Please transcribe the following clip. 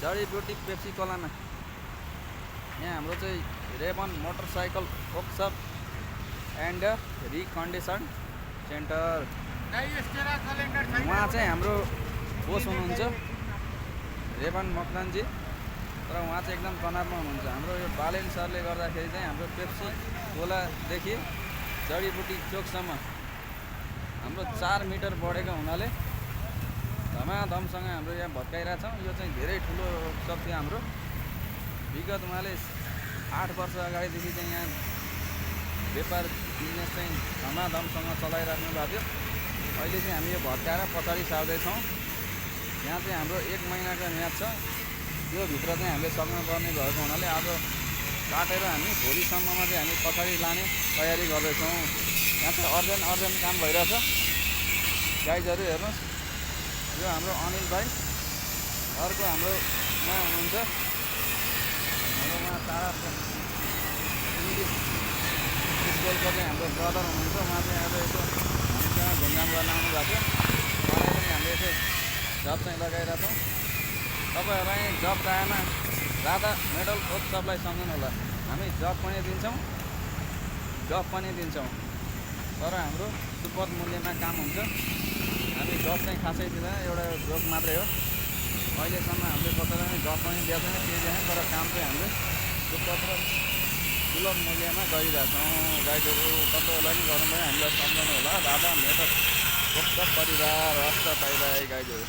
जडीबुटी पेप्सी कोलामा यहाँ हाम्रो चाहिँ रेबन motorcycle workshop and recondition centre. उहाँ चाहिँ हाम्रो बोस हुनुहुन्छ रेबन मकदानजी, तर उहाँ चाहिँ एकदम तनावमा हुनुहुन्छ। हाम्रो यो बालेन सरले गर्दाखेरि चाहिँ हाम्रो पेप्सी कोलादेखि जडीबुटी चोकसम्म हाम्रो 4 मिटर बढेको हुनाले धमाधमसँग हाम्रो यहाँ भत्काइरहेछौँ। यो चाहिँ धेरै ठुलो वर्कसप थियो हाम्रो। विगत उहाँले 8 वर्ष अगाडिदेखि चाहिँ यहाँ व्यापार बिजनेस चाहिँ धमाधमसँग चलाइराख्नु भएको थियो। अहिले चाहिँ हामी यो भत्काएर पछाडि सार्दैछौँ। यहाँ चाहिँ हाम्रो 1 महिनाको म्याच छ, यो भित्र चाहिँ हामीले सक्नुपर्ने भएको हुनाले आज काटेर हामी भोलिसम्ममा चाहिँ हामी पछाडि लाने तयारी गर्दैछौँ। यहाँ चाहिँ अर्जेन्ट काम भइरहेछ। गाइजहरू हेर्नुहोस्, यो हाम्रो अनिल भाइ, अर्को हाम्रो उहाँ हुनुहुन्छ हाम्रोमा तारा स्कुलको चाहिँ हाम्रो ब्रदर हुनुहुन्छ। उहाँ चाहिँ आज यसो हामीसँग घुमघाम गर्न आउनु भएको थियो। उहाँलाई पनि हामीले यसो जब चाहिँ लगाइरहेछौँ। तपाईँहरूलाई जब चाहेमा राधा मेडल वर्कसपलाई सम्झनु होला। हामी जब पनि दिन्छौँ, तर हाम्रो सुपर मूल्यमा काम हुन्छ। हामी जब चाहिँ खासै दिँदैन, एउटा जोक मात्रै हो। अहिलेसम्म हामीले कसैलाई जब पनि दिएको छैन, केही दिएन, तर काम चाहिँ हामीले सुपर र सुलभ मूल्यमा गरिरहेछौँ। गाइडहरू तपाईँहरूलाई पनि गरौँ भने हामीलाई सम्झनु होला। राधा मेडल वर्कसप परिवार हस्त बाई बाई गाइडहरू।